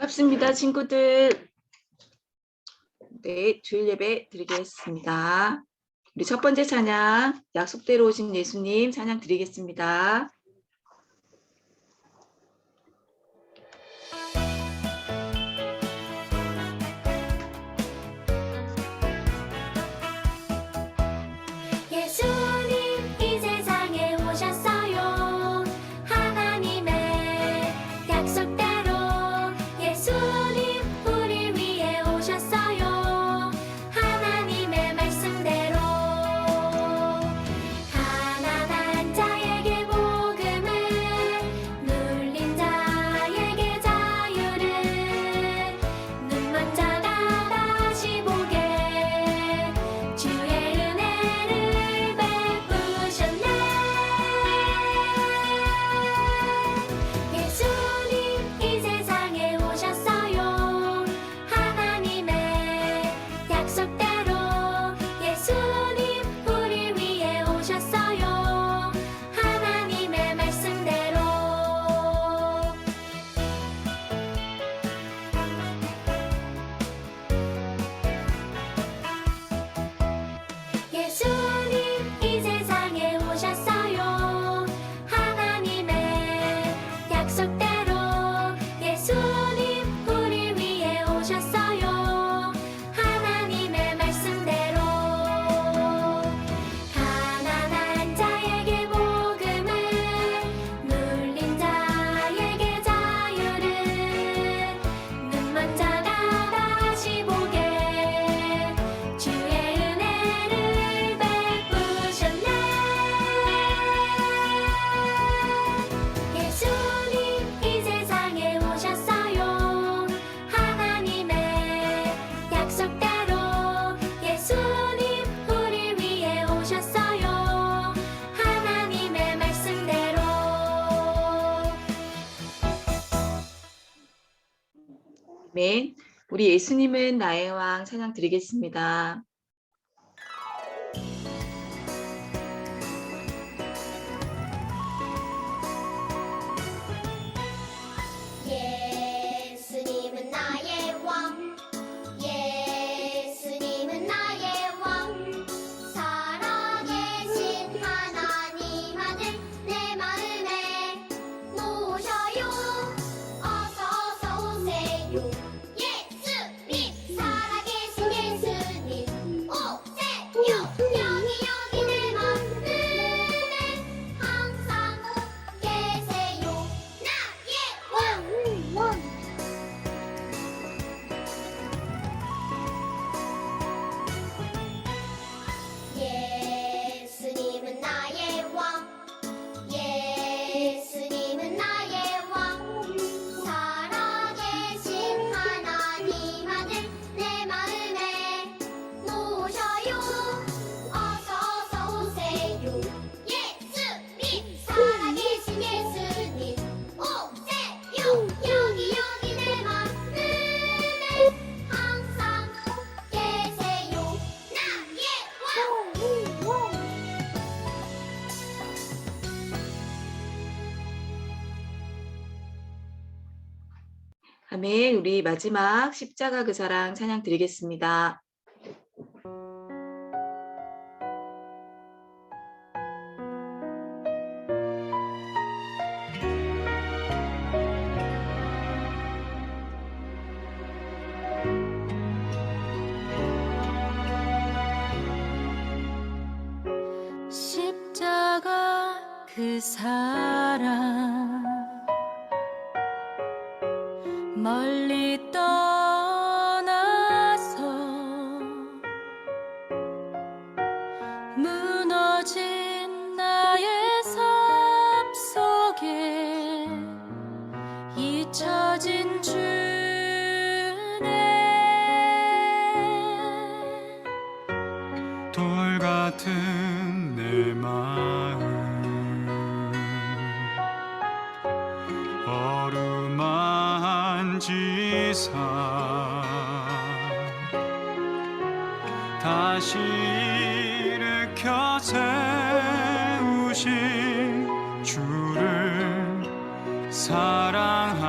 반갑습니다, 친구들. 네, 주일 예배 드리겠습니다. 우리 첫 번째 찬양, 약속대로 오신 예수님 찬양 드리겠습니다. 아멘. 우리 예수님은 나의 왕 찬양 드리겠습니다. 예수님은 나의 왕, 예수님은 나의 왕, 살아계신 하나님 아들 내 마음에 모셔요. 어서 오세요. 예수님, 살아계신 예수님 오세요. 여기 내 마음에 항상 계세요. 나의 왕. 예수님은 나의 왕, 예수님은 나의 왕, 살아계신 하나님 아들 내 마음에 모셔요. 어서 오세요. 예수님, 살아계신 예수님 오세요. 여기 내 마음에 항상 계세요. 나의 왕. 아멘. 우리 마지막 십자가 그 사랑 찬양 드리겠습니다. 십자가 그 사랑 멀리 떠나서 무너진 나의 삶 속에 잊혀진 주네 돌 같은 내 마음 어루만지사 다시 일으켜 세우신 주를 사랑합니다.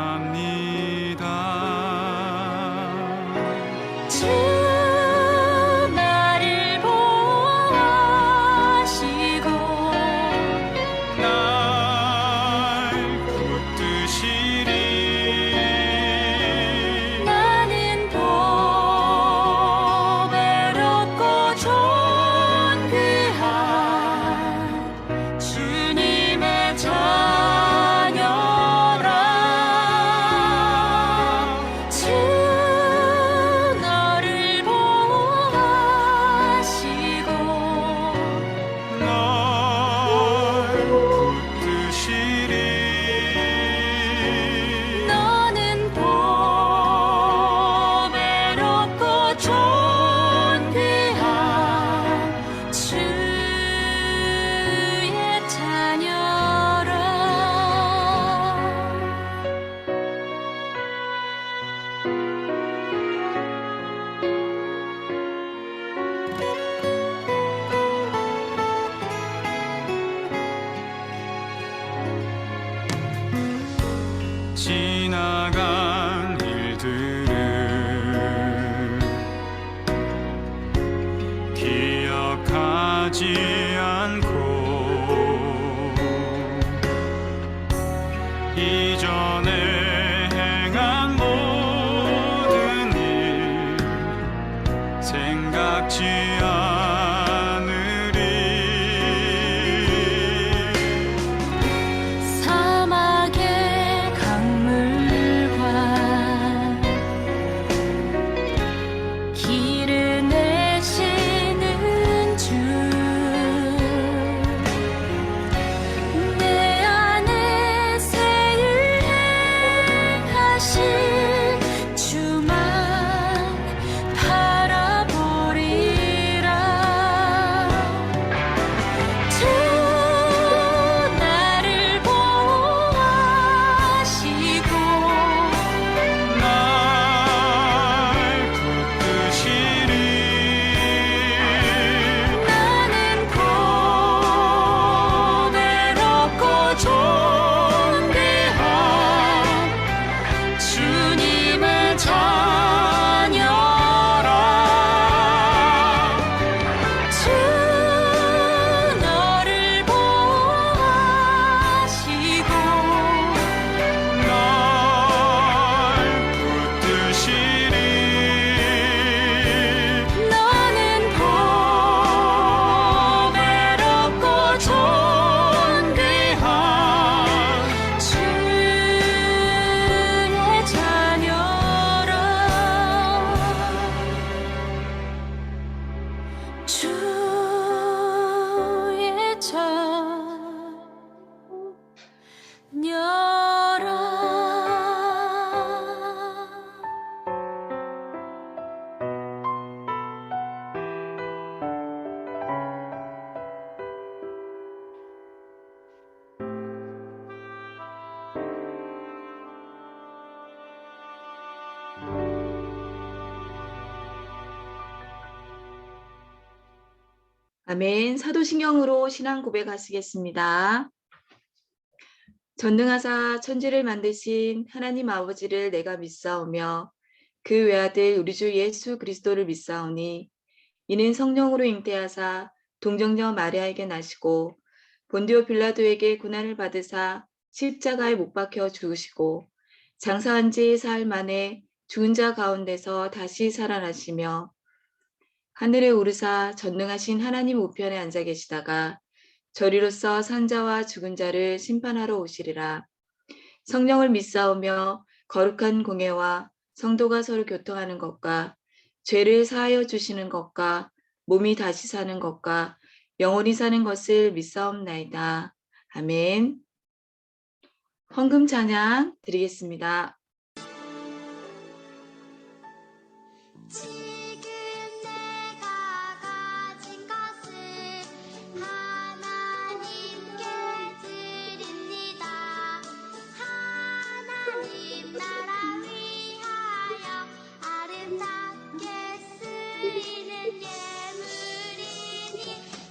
아멘. 사도신경으로 신앙 고백하시겠습니다. 전능하사 천지를 만드신 하나님 아버지를 내가 믿사오며 그 외아들 우리 주 예수 그리스도를 믿사오니 이는 성령으로 잉태하사 동정녀 마리아에게 나시고 본디오 빌라도에게 고난을 받으사 십자가에 못 박혀 죽으시고 장사한 지 사흘 만에 죽은 자 가운데서 다시 살아나시며 하늘에 오르사 전능하신 하나님 우편에 앉아 계시다가 저리로서 산자와 죽은 자를 심판하러 오시리라. 성령을 믿사오며 거룩한 공예와 성도가 서로 교통하는 것과 죄를 사하여 주시는 것과 몸이 다시 사는 것과 영원히 사는 것을 믿사옵나이다. 아멘. 헌금 찬양 드리겠습니다. 지금 내가 가진 것을 하나님께 드립니다. 하나님 나라 위하여 아름답게 쓰이는 예물이니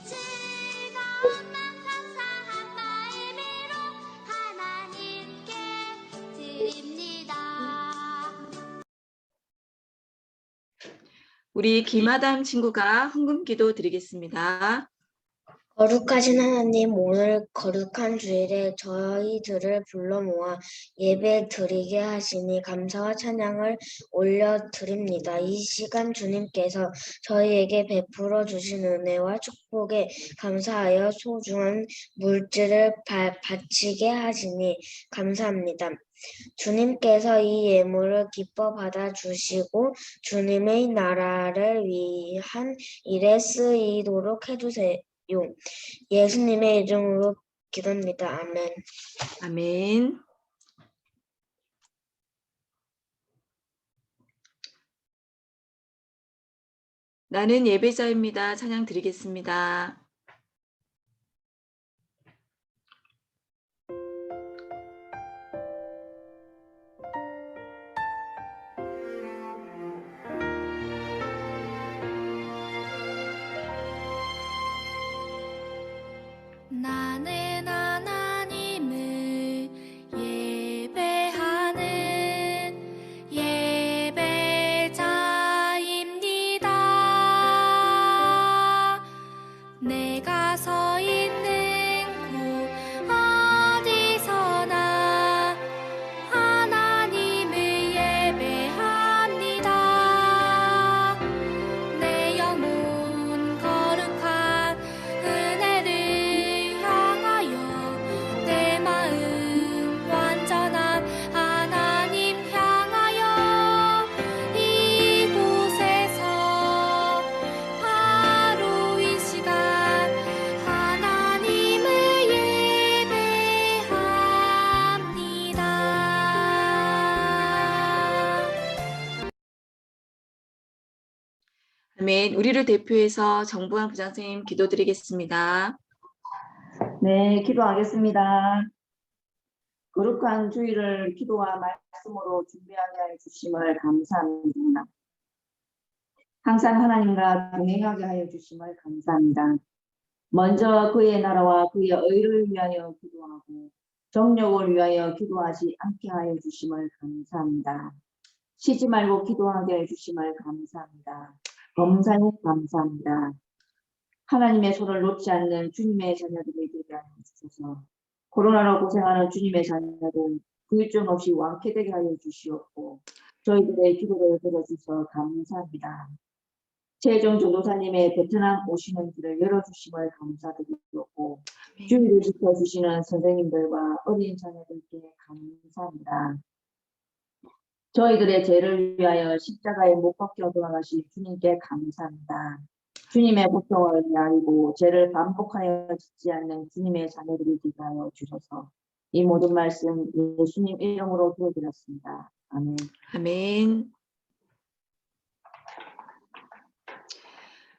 즐거운 맘 감사한 마음으로 하나님께 드립니다. 우리 김아담 친구가 헌금 기도 드리겠습니다. 거룩하신 하나님, 오늘 거룩한 주일에 저희들을 불러 모아 예배 드리게 하시니 감사와 찬양을 올려드립니다. 이 시간 주님께서 저희에게 베풀어 주신 은혜와 축복에 감사하여 소중한 물질을 바치게 하시니 감사합니다. 주님께서 이 예물을 기뻐 받아주시고 주님의 나라를 위한 일에 쓰이도록 해주세요. 예수님의 이름으로 기도합니다. 아멘. 아멘. 나는 예배자입니다. 찬양 드리겠습니다. 나는 하나님을 예배하는 예배자입니다. 내가 서 있는 곳 어디서나 하나님을 예배합니다. 내 영혼 거룩한 은혜를 향하여 내 마음 완전한 하나님 향하여 이곳에서 바로 이 시간 하나님을 예배합니다. 아멘. 우리를 대표해서 정부환 부장선생님 기도드리겠습니다. 네, 기도하겠습니다. 거룩한 주일을 기도와 말씀으로 준비하게 하여 주심을 감사합니다. 항상 하나님과 동행하게 하여 주심을 감사합니다. 먼저 그의 나라와 그의 의를 위하여 기도하고 정욕을 위하여 기도하지 않게 하여 주심을 감사합니다. 쉬지 말고 기도하게 하여 주심을 감사합니다. 범사에 감사합니다. 하나님의 손을 놓지 않는 주님의 자녀들이 되게 하여 주셔서 코로나로 고생하는 주님의 자녀들 후유증 없이 완쾌되게 하여 주시옵고 저희들의 기도를 들어주셔서 감사합니다. 최종 조도사님의 베트남 오시는 길을 열어주심을 감사드리고 주의를 지켜주시는 선생님들과 어린 자녀들께 감사합니다. 저희들의 죄를 위하여 십자가에 못 박혀 돌아가신 주님께 감사합니다. 주님의 고통을 헤아리고 죄를 반복하여 짓지 않는 주님의 자녀들이 되게 하여 주셔서 이 모든 말씀 예수님 이름으로 기도드렸습니다. 아멘. 아멘.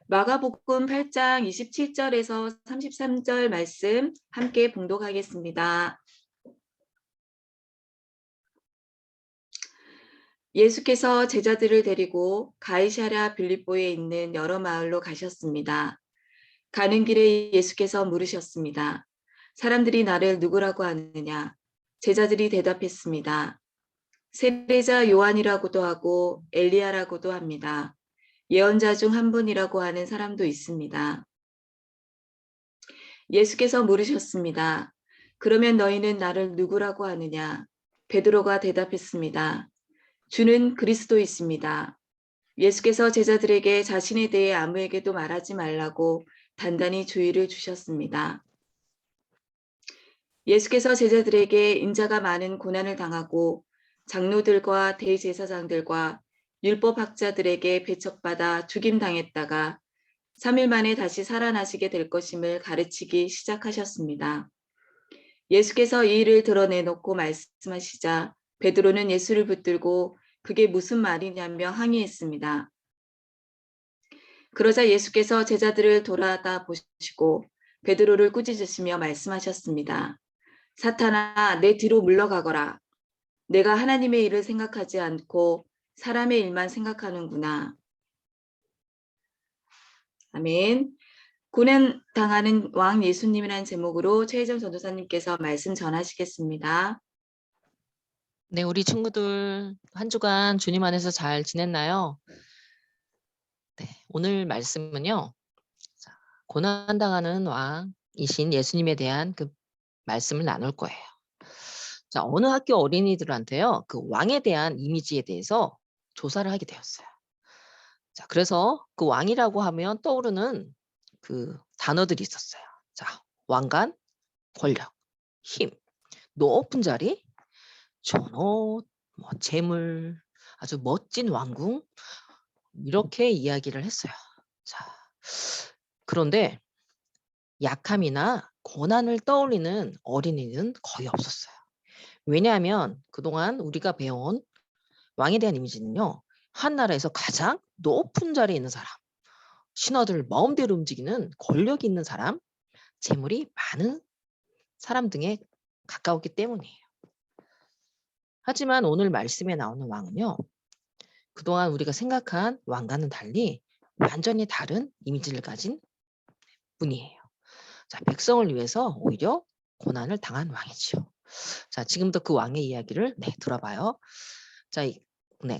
마가복음 8장 27절에서 33절 말씀 함께 봉독하겠습니다. 예수께서 제자들을 데리고 가이사랴 빌립보에 있는 여러 마을로 가셨습니다. 가는 길에 예수께서 물으셨습니다. 사람들이 나를 누구라고 하느냐? 제자들이 대답했습니다. 세례자 요한이라고도 하고 엘리야라고도 합니다. 예언자 중 한 분이라고 하는 사람도 있습니다. 예수께서 물으셨습니다. 그러면 너희는 나를 누구라고 하느냐? 베드로가 대답했습니다. 주는 그리스도이십니다. 예수께서 제자들에게 자신에 대해 아무에게도 말하지 말라고 단단히 주의를 주셨습니다. 예수께서 제자들에게 인자가 많은 고난을 당하고 장로들과 대제사장들과 율법학자들에게 배척받아 죽임당했다가 3일 만에 다시 살아나시게 될 것임을 가르치기 시작하셨습니다. 예수께서 이 일을 드러내놓고 말씀하시자 베드로는 예수를 붙들고 그게 무슨 말이냐며 항의했습니다. 그러자 예수께서 제자들을 돌아다 보시고 베드로를 꾸짖으시며 말씀하셨습니다. 사탄아, 내 뒤로 물러가거라. 내가 하나님의 일을 생각하지 않고 사람의 일만 생각하는구나. 아멘. 고난 당하는 왕 예수님이라는 제목으로 최혜정 전도사님께서 말씀 전하시겠습니다. 네, 우리 친구들 한 주간 주님 안에서 잘 지냈나요? 네, 오늘 말씀은요. 자, 고난당하는 왕이신 예수님에 대한 그 말씀을 나눌 거예요. 자, 어느 학교 어린이들한테요. 그 왕에 대한 이미지에 대해서 조사를 하게 되었어요. 자, 그래서 그 왕이라고 하면 떠오르는 그 단어들이 있었어요. 자, 왕관, 권력, 힘, 높은 자리, 좋은 옷, 뭐 재물, 아주 멋진 왕궁 이렇게 이야기를 했어요. 자, 그런데 약함이나 고난을 떠올리는 어린이는 거의 없었어요. 왜냐하면 그동안 우리가 배운 왕에 대한 이미지는요. 한 나라에서 가장 높은 자리에 있는 사람, 신하들을 마음대로 움직이는 권력이 있는 사람, 재물이 많은 사람 등에 가까웠기 때문이에요. 하지만 오늘 말씀에 나오는 왕은요. 그동안 우리가 생각한 왕과는 달리 완전히 다른 이미지를 가진 분이에요. 자, 백성을 위해서 오히려 고난을 당한 왕이지요. 자, 지금부터 그 왕의 이야기를 들어봐요. 자,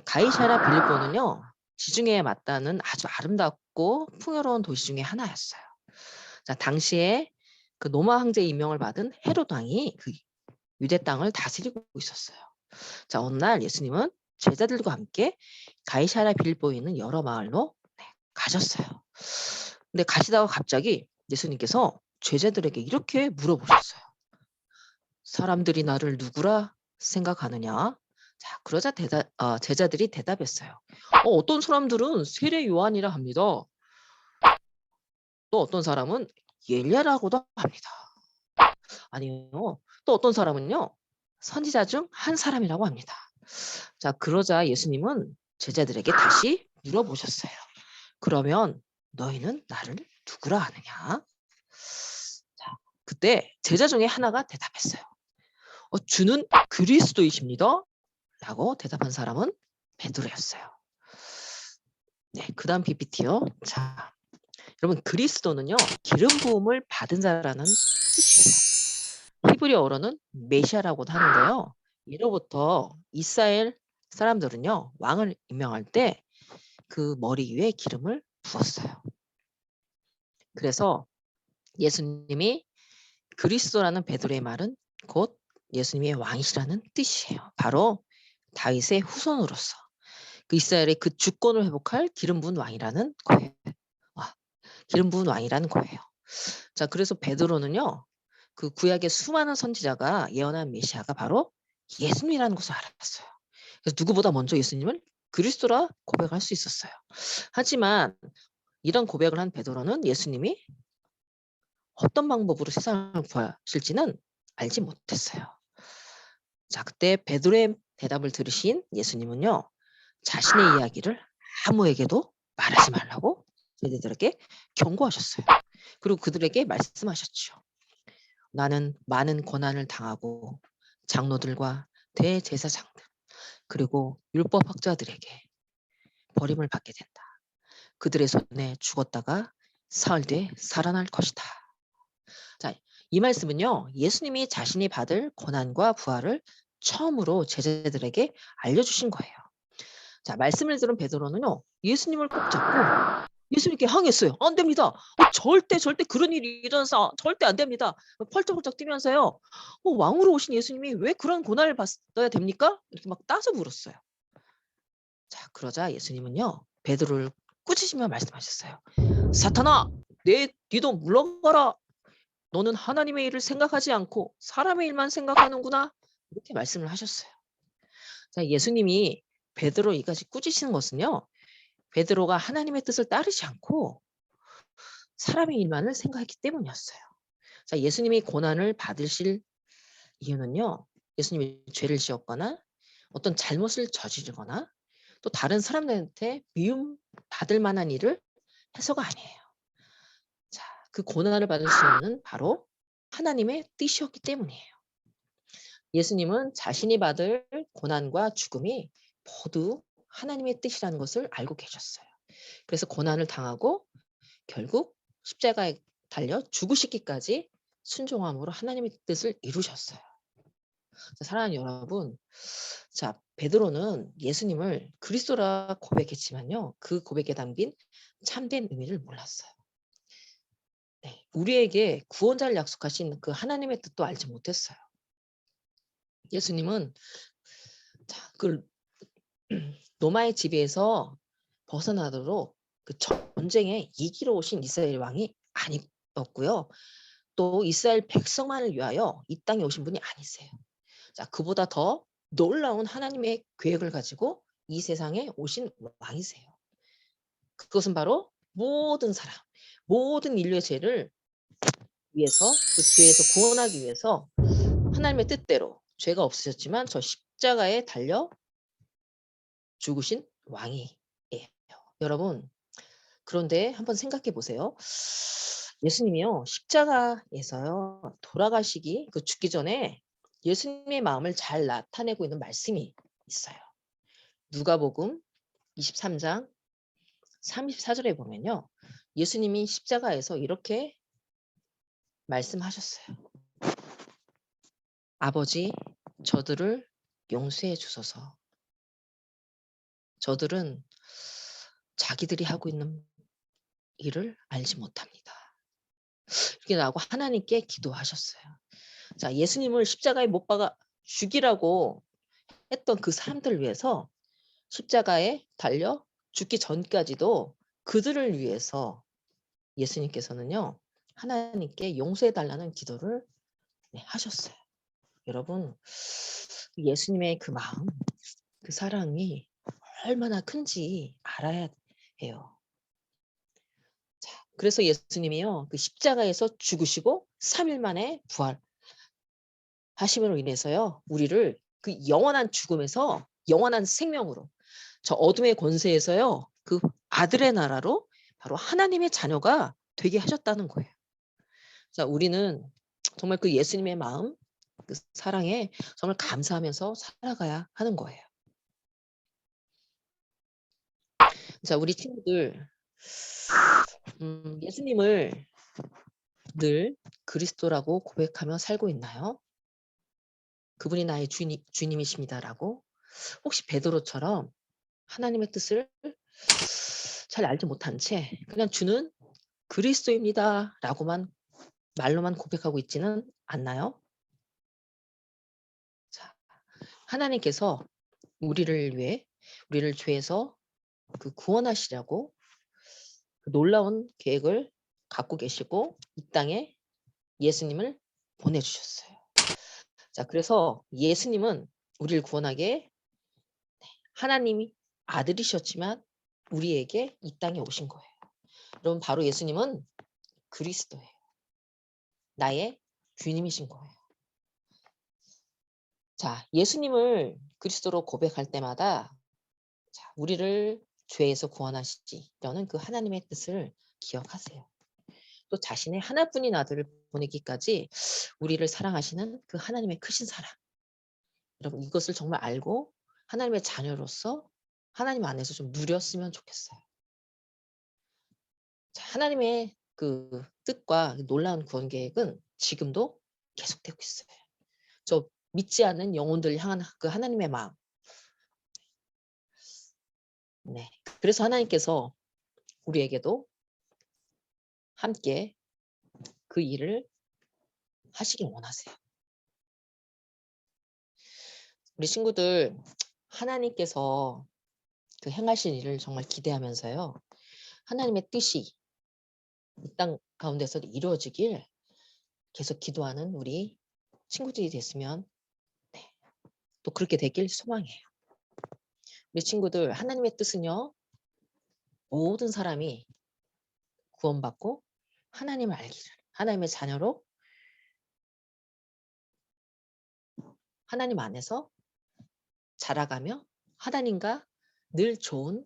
가이사랴 빌립보는요. 지중해에 맞닿는 아주 아름답고 풍요로운 도시 중에 하나였어요. 자, 당시에 그 로마 황제 임명을 받은 헤롯 왕이 그 유대 땅을 다스리고 있었어요. 자, 어느 날 예수님은 제자들과 함께 가이사랴 빌립보에 있는 여러 마을로 가셨어요. 근데 가시다가 갑자기 예수님께서 제자들에게 이렇게 물어보셨어요. 사람들이 나를 누구라 생각하느냐? 자, 그러자 제자들이 대답했어요. 어떤 사람들은 세례 요한이라 합니다. 또 어떤 사람은 엘리야라고도 합니다. 아니요. 또 어떤 사람은요. 선지자 중 한 사람이라고 합니다. 자, 그러자 예수님은 제자들에게 다시 물어보셨어요. 그러면 너희는 나를 누구라 하느냐? 자, 그때 제자 중에 하나가 대답했어요. 주는 그리스도이십니다. 라고 대답한 사람은 베드로였어요. 네, 그 다음 PPT요. 자, 여러분 그리스도는요. 기름 부음을 받은 자라는 뜻이에요. 히브리어로는 메시아라고도 하는데요. 예로부터 이스라엘 사람들은요. 왕을 임명할 때 그 머리 위에 기름을 부었어요. 그래서 예수님이 그리스도라는 베드로의 말은 곧 예수님의 왕이시라는 뜻이에요. 바로 다윗의 후손으로서 그 이스라엘의 그 주권을 회복할 기름 부은 왕이라는 거예요. 기름 부은 왕이라는 거예요. 자, 그래서 베드로는요. 그 구약의 수많은 선지자가 예언한 메시아가 바로 예수님이라는 것을 알았어요. 그래서 누구보다 먼저 예수님을 그리스도라 고백할 수 있었어요. 하지만 이런 고백을 한 베드로는 예수님이 어떤 방법으로 세상을 구하실지는 알지 못했어요. 자, 그때 베드로의 대답을 들으신 예수님은요. 자신의 이야기를 아무에게도 말하지 말라고 제자들에게 경고하셨어요. 그리고 그들에게 말씀하셨죠. 나는 많은 고난을 당하고 장로들과 대제사장들 그리고 율법학자들에게 버림을 받게 된다. 그들의 손에 죽었다가 사흘 뒤에 살아날 것이다. 자, 이 말씀은요, 예수님이 자신이 받을 고난과 부활을 처음으로 제자들에게 알려주신 거예요. 자, 말씀을 들은 베드로는요, 예수님을 꼭 잡고 예수님께 항의했어요. 안 됩니다. 절대 그런 일이 일어나서 절대 안 됩니다. 펄쩍펄쩍 뛰면서요. 왕으로 오신 예수님이 왜 그런 고난을 받아야 됩니까? 이렇게 막 따져 물었어요. 자, 그러자 예수님은요, 베드로를 꾸짖으며 말씀하셨어요. 사탄아, 내 뒤도 물러가라. 너는 하나님의 일을 생각하지 않고 사람의 일만 생각하는구나. 이렇게 말씀을 하셨어요. 자, 예수님이 베드로 이까지 꾸짖으신 것은요, 베드로가 하나님의 뜻을 따르지 않고 사람의 일만을 생각했기 때문이었어요. 자, 예수님이 고난을 받으실 이유는요, 예수님이 죄를 지었거나 어떤 잘못을 저지르거나 또 다른 사람들한테 미움 받을 만한 일을 해서가 아니에요. 자, 그 고난을 받으신 이유는 바로 하나님의 뜻이었기 때문이에요. 예수님은 자신이 받을 고난과 죽음이 모두 하나님의 뜻이라는 것을 알고 계셨어요. 그래서 고난을 당하고 결국 십자가에 달려 죽으시기까지 순종함으로 하나님의 뜻을 이루셨어요. 자, 사랑하는 여러분, 자, 베드로는 예수님을 그리스도라 고백했지만요, 그 고백에 담긴 참된 의미를 몰랐어요. 네, 우리에게 구원자를 약속하신 그 하나님의 뜻도 알지 못했어요. 예수님은 자, 그 로마의 지배에서 벗어나도록 그 전쟁에 이기러 오신 이스라엘 왕이 아니었고요. 또 이스라엘 백성만을 위하여 이 땅에 오신 분이 아니세요. 자, 그보다 더 놀라운 하나님의 계획을 가지고 이 세상에 오신 왕이세요. 그것은 바로 모든 사람, 모든 인류의 죄를 위해서, 그 죄에서 구원하기 위해서 하나님의 뜻대로 죄가 없으셨지만 저 십자가에 달려 죽으신 왕이에요. 여러분, 그런데 한번 생각해 보세요. 예수님이요, 십자가에서요, 돌아가시기, 그 죽기 전에 예수님의 마음을 잘 나타내고 있는 말씀이 있어요. 누가복음 23장 34절에 보면요, 예수님이 십자가에서 이렇게 말씀하셨어요. 아버지, 저들을 용서해 주소서. 저들은 자기들이 하고 있는 일을 알지 못합니다. 이렇게 나오고 하나님께 기도하셨어요. 자, 예수님을 십자가에 못 박아 죽이라고 했던 그 사람들을 위해서 십자가에 달려 죽기 전까지도 그들을 위해서 예수님께서는요, 하나님께 용서해 달라는 기도를 하셨어요. 여러분, 예수님의 그 마음, 그 사랑이 얼마나 큰지 알아야 해요. 자, 그래서 예수님이요, 그 십자가에서 죽으시고 3일 만에 부활하심으로 인해서요, 우리를 그 영원한 죽음에서 영원한 생명으로, 저 어둠의 권세에서요, 그 아들의 나라로 바로 하나님의 자녀가 되게 하셨다는 거예요. 자, 우리는 정말 그 예수님의 마음, 그 사랑에 정말 감사하면서 살아가야 하는 거예요. 자, 우리 친구들, 예수님을 늘 그리스도라고 고백하며 살고 있나요? 그분이 나의 주님이십니다라고. 혹시 베드로처럼 하나님의 뜻을 잘 알지 못한 채 그냥 주는 그리스도입니다라고만 말로만 고백하고 있지는 않나요? 자, 하나님께서 우리를 위해 우리를 죄에서 그 구원하시려고 그 놀라운 계획을 갖고 계시고 이 땅에 예수님을 보내주셨어요. 자, 그래서 예수님은 우리를 구원하게 하나님이 아들이셨지만 우리에게 이 땅에 오신 거예요. 여러분, 바로 예수님은 그리스도예요. 나의 주님이신 거예요. 자, 예수님을 그리스도로 고백할 때마다 자, 우리를 죄에서 구원하시려는 그 하나님의 뜻을 기억하세요. 또 자신의 하나뿐인 아들을 보내기까지 우리를 사랑하시는 그 하나님의 크신 사랑. 여러분, 이것을 정말 알고 하나님의 자녀로서 하나님 안에서 좀 누렸으면 좋겠어요. 자, 하나님의 그 뜻과 놀라운 구원 계획은 지금도 계속되고 있어요. 저 믿지 않는 영혼들 향한 그 하나님의 마음. 네. 그래서 하나님께서 우리에게도 함께 그 일을 하시길 원하세요. 우리 친구들, 하나님께서 그 행하신 일을 정말 기대하면서요. 하나님의 뜻이 이 땅 가운데서 이루어지길 계속 기도하는 우리 친구들이 됐으면 네, 또 그렇게 되길 소망해요. 우리 친구들, 하나님의 뜻은요. 모든 사람이 구원받고 하나님을 알기를, 하나님의 자녀로 하나님 안에서 자라가며 하나님과 늘 좋은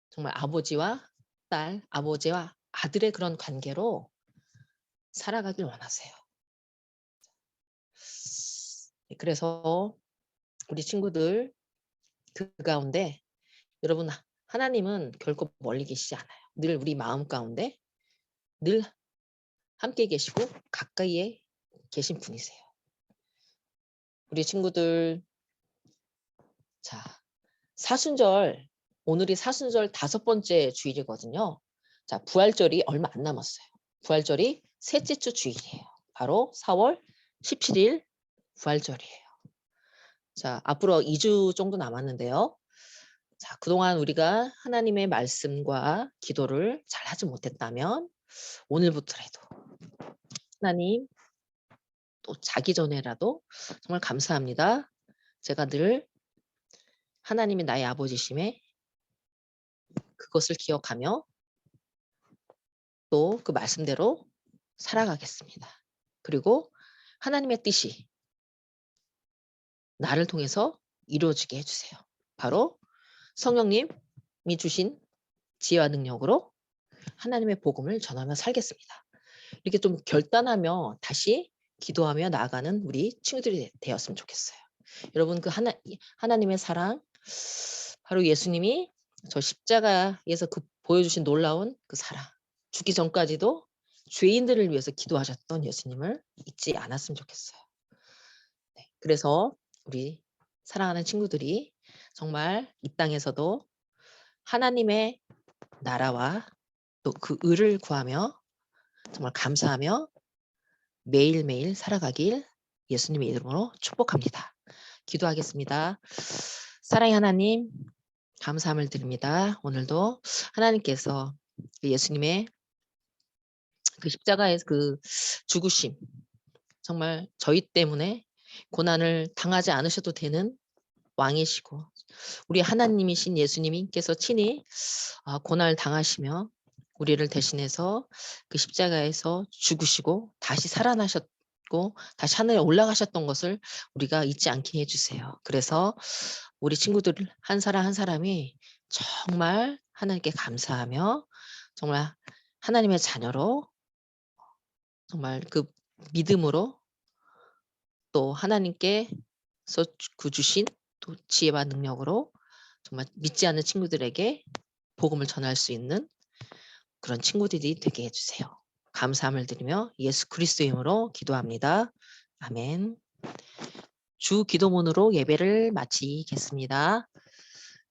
정말 아버지와 딸, 아버지와 아들의 그런 관계로 살아가길 원하세요. 그래서 우리 친구들 그 가운데 여러분 하나님은 결코 멀리 계시지 않아요. 늘 우리 마음 가운데 늘 함께 계시고 가까이에 계신 분이세요. 우리 친구들 자 사순절 오늘이 사순절 5번째 주일이거든요. 자 부활절이 얼마 안 남았어요. 부활절이 셋째 주 주일이에요. 바로 4월 17일 부활절이에요. 자 앞으로 2주 정도 남았는데요. 자 그동안 우리가 하나님의 말씀과 기도를 잘 하지 못했다면 오늘부터라도 하나님 또 자기 전에라도 정말 감사합니다. 제가 늘 하나님이 나의 아버지심에 그것을 기억하며 또 그 말씀대로 살아가겠습니다. 그리고 하나님의 뜻이 나를 통해서 이루어지게 해주세요. 바로 성령님이 주신 지혜와 능력으로 하나님의 복음을 전하며 살겠습니다. 이렇게 좀 결단하며 다시 기도하며 나아가는 우리 친구들이 되었으면 좋겠어요. 여러분 그 하나님의 사랑 바로 예수님이 저 십자가에서 그 보여주신 놀라운 그 사랑 죽기 전까지도 죄인들을 위해서 기도하셨던 예수님을 잊지 않았으면 좋겠어요. 네, 그래서 우리 사랑하는 친구들이 정말 이 땅에서도 하나님의 나라와 또 그 의를 구하며 정말 감사하며 매일매일 살아가길 예수님의 이름으로 축복합니다. 기도하겠습니다. 사랑의 하나님 감사함을 드립니다. 오늘도 하나님께서 예수님의 그 십자가의 그 죽으심 정말 저희 때문에 고난을 당하지 않으셔도 되는 왕이시고 우리 하나님이신 예수님께서 친히 고난을 당하시며 우리를 대신해서 그 십자가에서 죽으시고 다시 살아나셨고 다시 하늘에 올라가셨던 것을 우리가 잊지 않게 해주세요. 그래서 우리 친구들 한 사람 한 사람이 정말 하나님께 감사하며 정말 하나님의 자녀로 정말 그 믿음으로 또 하나님께서 그 주신 또 지혜와 능력으로 정말 믿지 않는 친구들에게 복음을 전할 수 있는 그런 친구들이 되게 해주세요. 감사함을 드리며 예수 그리스도의 이름으로 기도합니다. 아멘. 주 기도문으로 예배를 마치겠습니다.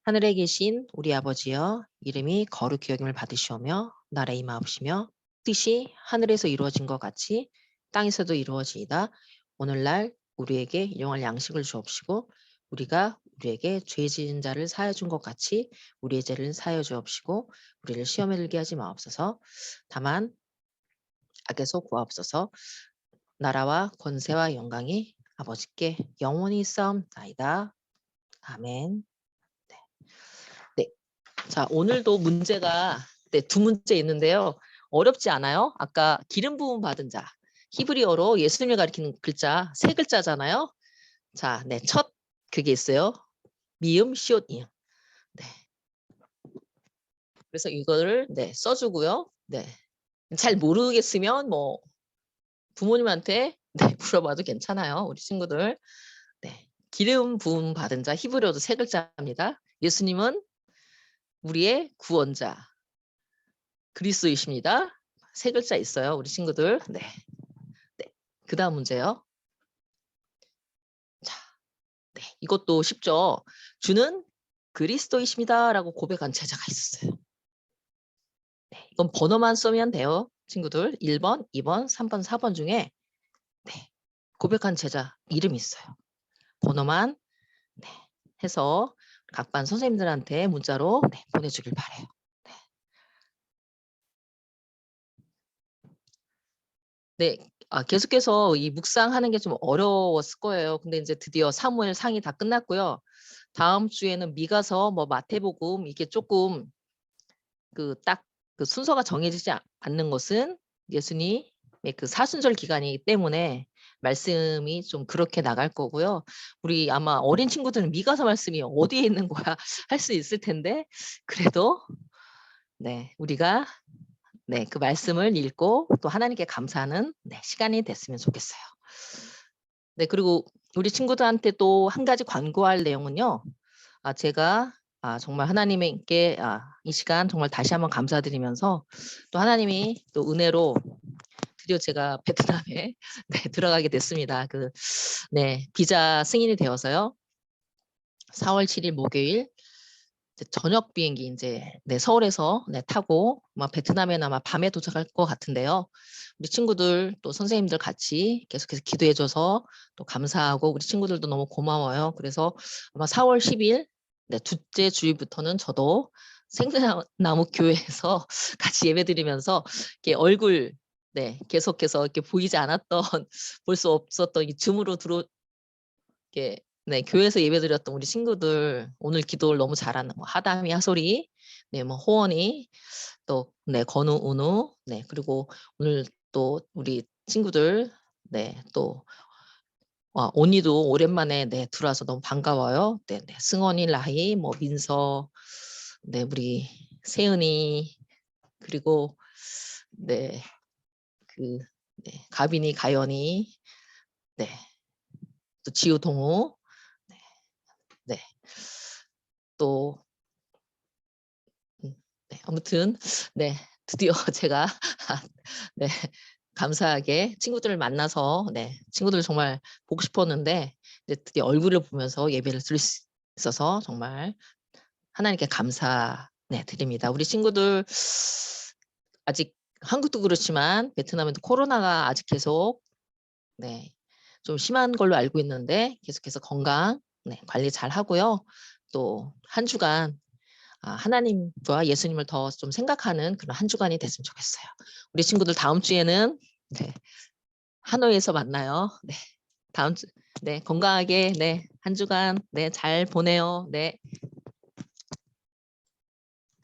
하늘에 계신 우리 아버지여 이름이 거룩히 여김을 받으시오며 나라의 임하옵시며 뜻이 하늘에서 이루어진 것 같이 땅에서도 이루어지이다. 오늘날 우리에게 일용할 양식을 주옵시고 우리가 우리에게 죄 지은 자를 사하여 준 것 같이 우리의 죄를 사하여 주옵시고 우리를 시험에 들게 하지 마옵소서. 다만 악에서 구하옵소서. 나라와 권세와 영광이 아버지께 영원히 있사옵나이다. 아멘. 네. 자, 오늘도 문제가 두 문제 있는데요. 어렵지 않아요? 아까 기름 부음 받은 자. 히브리어로 예수님을 가리키는 글자 3글자잖아요. 자, 네. 첫 그게 있어요. 미음, 시옷, 이음. 네. 그래서 이거를 써주고요. 네. 잘 모르겠으면 뭐 부모님한테 물어봐도 괜찮아요. 우리 친구들. 네. 기름 부음 받은 자 히브리어도 3글자입니다. 예수님은 우리의 구원자. 그리스도이십니다. 세 글자 있어요, 우리 친구들. 네. 네. 그다음 문제요. 자, 네. 이것도 쉽죠. 주는 그리스도이십니다라고 고백한 제자가 있었어요. 네. 이건 번호만 쏘면 돼요, 친구들. 1번, 2번, 3번, 4번 중에 네. 고백한 제자 이름이 있어요. 번호만 네. 해서 각 반 선생님들한테 문자로 네, 보내주길 바래요. 네, 계속해서 이 묵상하는 게 좀 어려웠을 거예요. 근데 이제 드디어 사무엘 상이 다 끝났고요. 다음 주에는 미가서 뭐 마태복음 이게 조금 딱 그 순서가 정해지지 않는 것은 예수님의 그 사순절 기간이기 때문에 말씀이 좀 그렇게 나갈 거고요. 우리 아마 어린 친구들은 미가서 말씀이 어디에 있는 거야 할 수 있을 텐데 그래도 네, 우리가 네, 그 말씀을 읽고 또 하나님께 감사하는 네, 시간이 됐으면 좋겠어요. 네, 그리고 우리 친구들한테 또 한 가지 권고할 내용은요. 제가 정말 하나님께 이 시간 정말 다시 한번 감사드리면서 또 하나님이 또 은혜로 드디어 제가 베트남에 네, 들어가게 됐습니다. 네, 비자 승인이 되어서요. 4월 7일 목요일 이제 저녁 비행기 이제 네, 서울에서 네, 타고 아마 베트남에는 아마 밤에 도착할 것 같은데요. 우리 친구들 또 선생님들 같이 계속해서 기도해줘서 또 감사하고 우리 친구들도 너무 고마워요. 그래서 아마 4월 10일 네, 둘째 주일부터는 저도 생나무 교회에서 같이 예배드리면서 이렇게 얼굴 네, 계속해서 이렇게 보이지 않았던 볼 수 없었던 이 줌으로 이렇게 네, 교회에서 예배드렸던 우리 친구들 오늘 기도를 너무 잘하는 뭐 하담이 하솔이 네, 뭐 호원이 또 네, 건우 은우 네, 그리고 오늘 또 우리 친구들 네, 또 온이도 오랜만에 네, 들어와서 너무 반가워요. 네, 네, 승원이 라희 뭐 민서 네, 우리 세은이 그리고 네, 네, 가빈이 가연이 네, 또 지우 동우 네, 네. 또 네, 아무튼 네, 드디어 제가 네, 감사하게 친구들을 만나서 네, 친구들을 정말 보고 싶었는데 이제 드디어 얼굴을 보면서 예배를 드릴 수 있어서 정말 하나님께 감사 네, 드립니다. 우리 친구들 아직 한국도 그렇지만 베트남에도 코로나가 아직 계속 네, 좀 심한 걸로 알고 있는데 계속해서 건강 네, 관리 잘 하고요. 또 한 주간 하나님과 예수님을 더 좀 생각하는 그런 한 주간이 됐으면 좋겠어요. 우리 친구들 다음 주에는 네, 하노이에서 만나요. 네, 다음 주 네, 건강하게 네, 한 주간 네, 잘 보내요. 네.